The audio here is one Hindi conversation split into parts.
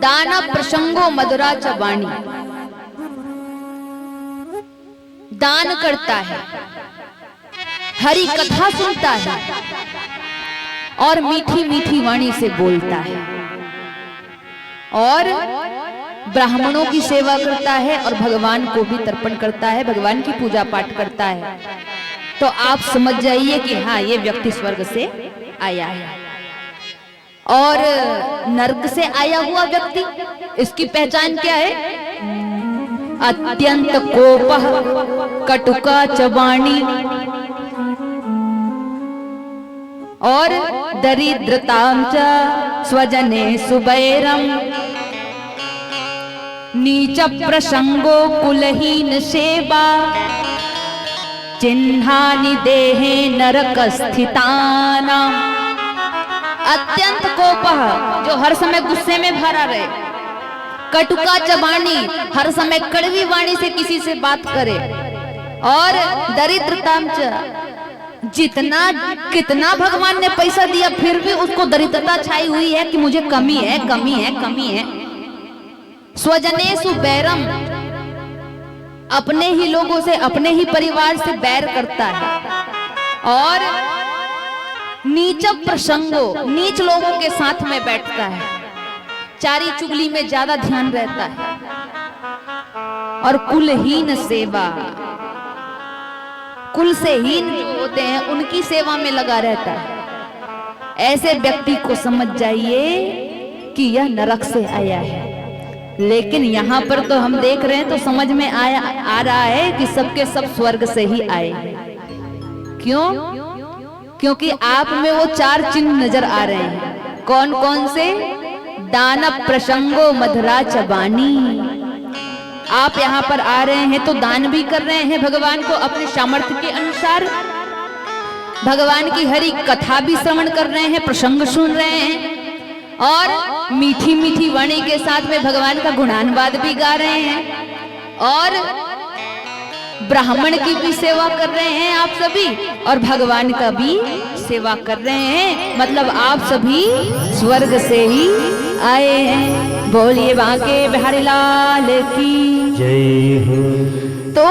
दाना प्रसंगो मधुरा च वाणी, दान करता है, हरि कथा सुनता है और मीठी मीठी वाणी से बोलता है और ब्राह्मणों की सेवा करता है और भगवान को भी तर्पण करता है, भगवान की पूजा पाठ करता है। तो आप समझ जाइए कि हाँ, ये व्यक्ति स्वर्ग से आया है। और नरक से आया हुआ व्यक्ति, इसकी पहचान क्या है? अत्यंत कोपः कटुका च वाणी और दरिद्रतां च स्वजने सुबैरम, नीच प्रसंगो कुलहीन सेवा, चिन्हानि देहे नरक स्थितानां। अत्यंत कोपः, जो हर समय गुस्से में भरा रहे, कटुका च वाणी, हर समय कड़वी वाणी से किसी से बात करे, और दरिद्रतां च, जितना कितना भगवान ने पैसा दिया फिर भी उसको दरिद्रता छाई हुई है कि मुझे कमी है, कमी है, कमी है। स्वजनेषु बैरम, अपने ही लोगों से, अपने ही परिवार से बैर करता है। और नीच प्रसंगो, नीच लोगों के साथ में बैठता है, चारी चुगली में ज्यादा ध्यान रहता है। और कुलहीन सेवा, कुल से हीन जो होते हैं उनकी सेवा में लगा रहता है। ऐसे व्यक्ति को समझ जाइए कि यह नरक से आया है। लेकिन यहाँ पर तो हम देख रहे हैं तो समझ में आ रहा है कि सबके सब स्वर्ग से ही आए हैं। क्यों? क्योंकि आप में वो चार चिन्ह नजर आ रहे हैं। कौन कौन से? दान प्रसंगो मधुरा च वाणी। आप यहाँ पर आ रहे हैं तो दान भी कर रहे हैं भगवान को अपने सामर्थ्य के अनुसार, भगवान की हरि कथा भी श्रवण कर रहे हैं, प्रसंग सुन रहे हैं, और मीठी मीठी वाणी के साथ में भगवान का गुणानुवाद भी गा रहे हैं, और ब्राह्मण की भी सेवा कर रहे हैं आप सभी, और भगवान का भी सेवा कर रहे हैं। मतलब आप सभी स्वर्ग से ही आए हैं। बोलिए बांके बिहारी लाल की जय हो। तो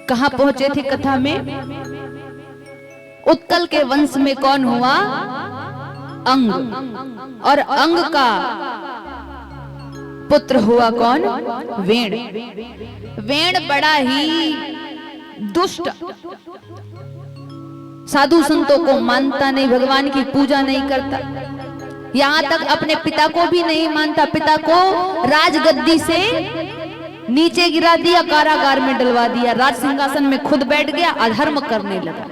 कहां पहुंचे थे कथा में? उत्कल के वंश में कौन हुआ? अंग, और अंग का पुत्र हुआ कौन? वेण। वेण बड़ा ही दुष्ट, साधु संतों को मानता नहीं, भगवान की पूजा नहीं करता, यहाँ तक अपने पिता को भी नहीं मानता। पिता को राजगद्दी से नीचे गिरा दिया, कारागार में डलवा दिया, राज सिंहासन में खुद बैठ गया, अधर्म करने लगा।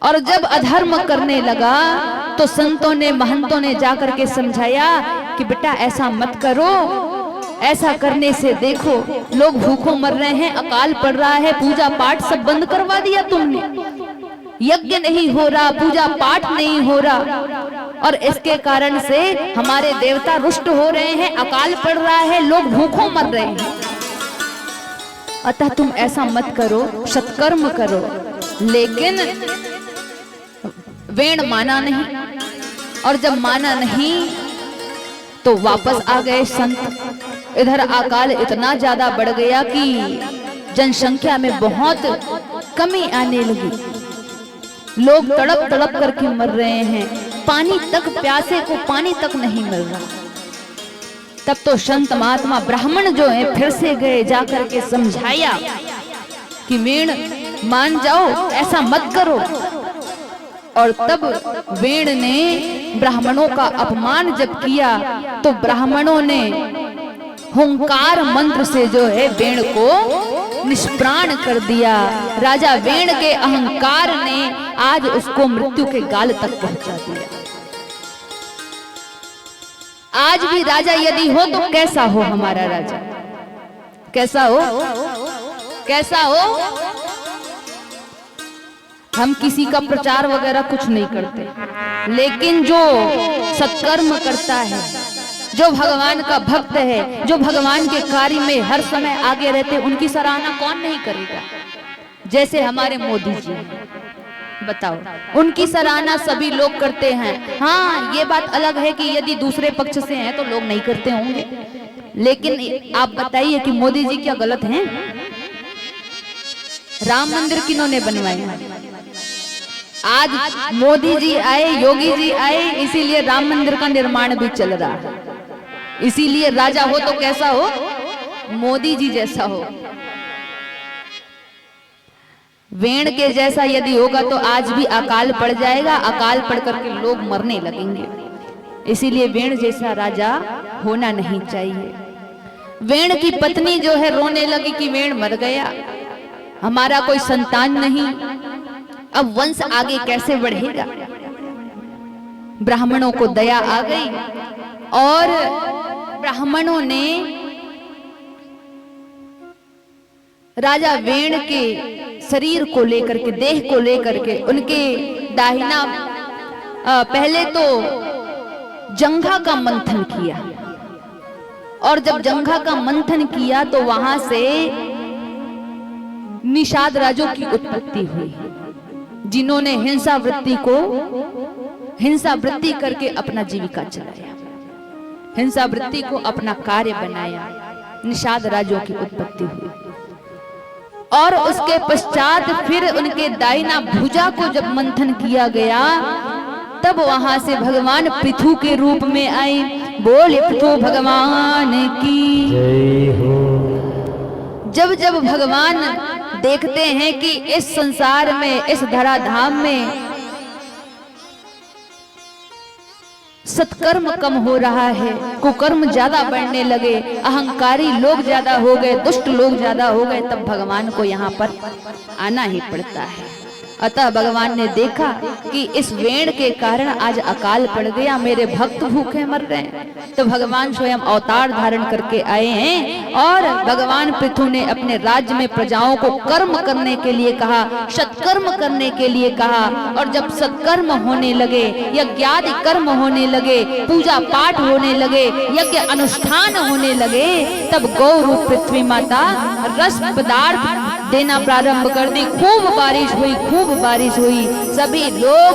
और जब अधर्म करने लगा तो संतों ने, महंतों ने जाकर के समझाया कि बेटा ऐसा मत करो, ऐसा करने से देखो लोग भूखों मर रहे हैं, अकाल पड़ रहा है, पूजा पाठ सब बंद करवा दिया तुमने, यज्ञ नहीं हो रहा, पूजा पाठ नहीं हो रहा, और इसके कारण से हमारे देवता रुष्ट हो रहे हैं, अकाल पड़ रहा है, लोग भूखों मर रहे हैं। अतः तुम ऐसा मत करो, सत्कर्म करो। लेकिन वेण माना नहीं, और जब माना नहीं तो वापस आ गए संत। इधर अकाल इतना ज्यादा बढ़ गया कि जनसंख्या में बहुत कमी आने लगी, लोग तड़प तड़प करके मर रहे हैं, पानी तक, प्यासे को पानी तक नहीं मिल रहा। तब तो संत महात्मा ब्राह्मण जो है फिर से गए, जाकर के समझाया कि वेण मान जाओ, ऐसा मत करो। और तब वेण ने ब्राह्मणों का अपमान जब किया तो ब्राह्मणों ने हुंकार मंत्र से जो है वेण को निष्प्राण कर दिया। राजा वेण के अहंकार ने आज उसको मृत्यु के गाल तक पहुंचा दिया। आज भी राजा यदि हो तो कैसा हो हमारा राजा? कैसा हो? कैसा हो? हम किसी का प्रचार वगैरह कुछ नहीं करते, लेकिन जो सत्कर्म करता है, जो भगवान का भक्त है, जो भगवान के कार्य में हर समय आगे रहते, उनकी सराहना कौन नहीं करेगा? जैसे हमारे मोदी जी, बताओ, उनकी सराहना सभी लोग करते हैं। हाँ, ये बात अलग है कि यदि दूसरे पक्ष से हैं तो लोग नहीं करते होंगे, लेकिन आप बताइए कि मोदी जी क्या गलत हैं? राम मंदिर किन्होंने बनवाया? आज मोदी जी आए, योगी जी आए, इसीलिए राम मंदिर का निर्माण भी चल रहा है। इसीलिए राजा हो तो कैसा हो? मोदी जी जैसा हो। वेण के जैसा यदि होगा तो आज भी अकाल पड़ जाएगा, अकाल पड़ करके लोग मरने लगेंगे। इसीलिए वेण जैसा राजा होना नहीं चाहिए। वेण की पत्नी जो है रोने लगी कि वेण मर गया, हमारा कोई संतान नहीं, अब वंश आगे कैसे बढ़ेगा। ब्राह्मणों को दया आ गई और ब्राह्मणों ने राजा वेण के शरीर को लेकर के, देह को लेकर के उनके दाहिना पहले तो जंघा का मंथन किया, और जब जंघा का मंथन किया तो वहां से निषाद राजों की उत्पत्ति हुई, जिन्होंने हिंसा वृत्ति करके अपना जीविका चलाया, हिंसा वृत्ति को अपना कार्य बनाया। निषाद राजों की उत्पत्ति हुई और उसके पश्चात फिर उनके दाहिना भुजा को जब मंथन किया गया तब वहां से भगवान पृथु के रूप में आई। बोले पृथु भगवान की जय हो। जब जब भगवान देखते हैं कि इस संसार में, इस धराधाम में सत्कर्म कम हो रहा है, कुकर्म ज्यादा बढ़ने लगे, अहंकारी लोग ज्यादा हो गए, दुष्ट लोग ज्यादा हो गए, तब भगवान को यहाँ पर आना ही पड़ता है। अतः भगवान ने देखा कि इस वेण के कारण आज अकाल पड़ गया, मेरे भक्त भूखे मर रहे हैं, तो भगवान स्वयं अवतार धारण करके आए हैं और भगवान पृथु ने अपने राज्य में प्रजाओं को कर्म करने के लिए कहा, सत्कर्म करने के लिए कहा। और जब सत्कर्म होने लगे, यज्ञादि कर्म होने लगे, पूजा पाठ होने लगे, यज्ञ अनुष्ठान होने लगे, तब गौ रूप पृथ्वी माता रस पदार्थ देना प्रारंभ कर दी। खूब बारिश हुई, खूब बारिश हुई, सभी लोग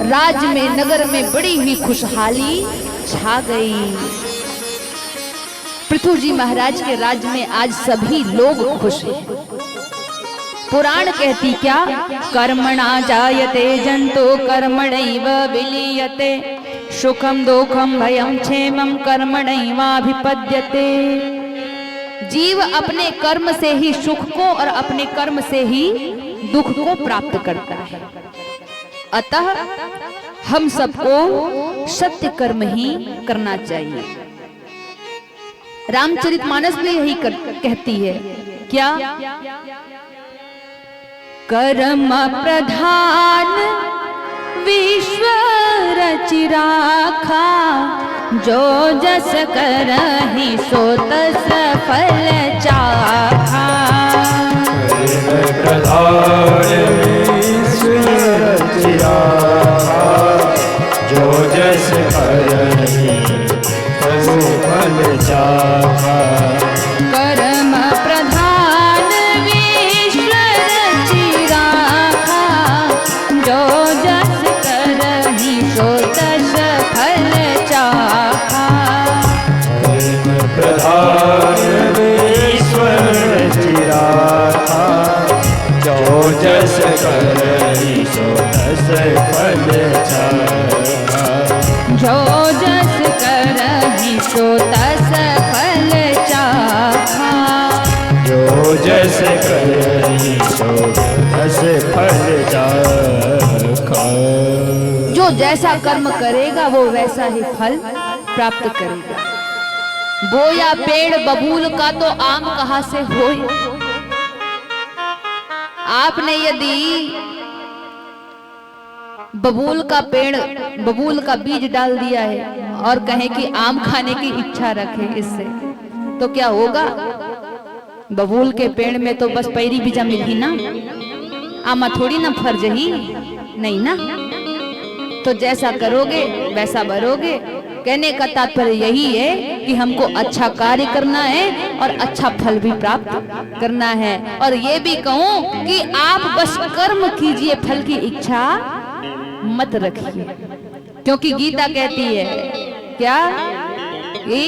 राज्य में, नगर में बड़ी ही खुशहाली छा गई। पृथु जी महाराज के राज्य में आज सभी लोग खुश हैं। पुराण कहती क्या? कर्मणा जायते जंतो कर्मणैव विलीयते, सुखम दुखम भयम क्षेमम कर्मणैवाभिपद्यते। जीव अपने कर्म से ही सुख को और अपने कर्म से ही दुख को प्राप्त करता है। अतः हम सबको सत्य कर्म ही करना चाहिए। रामचरितमानस भी यही कहती है क्या? कर्म प्रधान विश्व रचि राखा, जो जस करहि सो तस फल चाखा। कर्म प्रधान विश्व रचि राखा, जो जस करहि सो फल चाखा। कर्म प्रधान विश्व रचि राखा, जो जस करहि सो तस फल चाखा। प्रधान ईश्वर चिराखा, जो जस करहि सो तस फल चाखा। जो जस करहि सो तस फल चाखा। जो जस करहि सो तस फल चाखा। जो जैसा कर्म करेगा वो वैसा ही फल प्राप्त करेगा। बोया पेड़ बबूल का तो आम कहां से होए। आपने यदि बबूल का पेड़, बबूल का बीज डाल दिया है और कहें कि आम खाने की इच्छा रखें इससे, तो क्या होगा? बबूल के पेड़ में तो बस पैरी बीजा मिली ना, आमा थोड़ी ना फर जही नहीं ना। तो जैसा करोगे वैसा भरोगे। कहने का तात्पर्य यही है कि हमको अच्छा कार्य करना है और अच्छा फल भी प्राप्त करना है। और ये भी कहूं कि आप बस कर्म कीजिए, फल की इच्छा मत रखिए, क्योंकि गीता कहती है क्या कि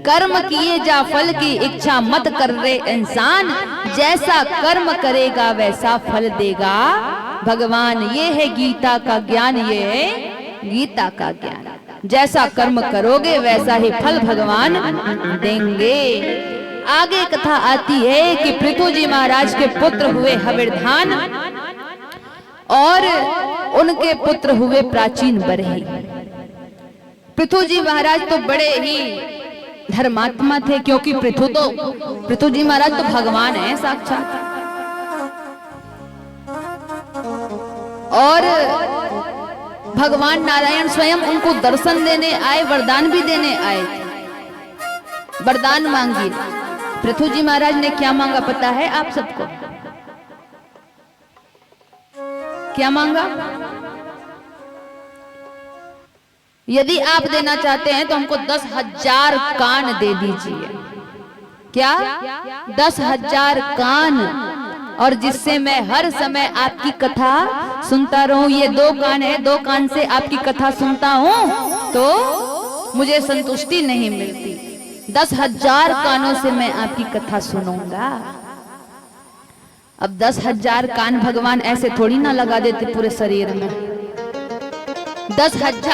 कर्म किए जा फल की इच्छा मत कर रे इंसान, जैसा कर्म करेगा वैसा फल देगा भगवान। ये है गीता का ज्ञान, ये है गीता का ज्ञान। जैसा कर्म करोगे वैसा ही फल भगवान देंगे। आगे कथा आती है कि पृथु जी महाराज के पुत्र हुए हविर्धान और उनके पुत्र हुए प्राचीन बरही। पृथु जी महाराज तो बड़े ही धर्मात्मा थे, क्योंकि पृथु जी महाराज तो भगवान है साक्षात। और भगवान नारायण स्वयं उनको दर्शन देने आए, वरदान भी देने आए थे। वरदान मांगी। पृथु जी महाराज ने क्या मांगा पता है आप सबको? क्या मांगा? यदि आप देना चाहते हैं तो हमको 10,000 कान दे दीजिए। क्या? 10,000 कान, और जिससे मैं हर समय आपकी कथा सुनता रहूं। ये 2 कान है, 2 कान से आपकी कथा सुनता हूं तो मुझे संतुष्टि नहीं मिलती। 10,000 कानों से मैं आपकी कथा सुनूंगा। अब 10,000 कान भगवान ऐसे थोड़ी ना लगा देते पूरे शरीर में। 10,000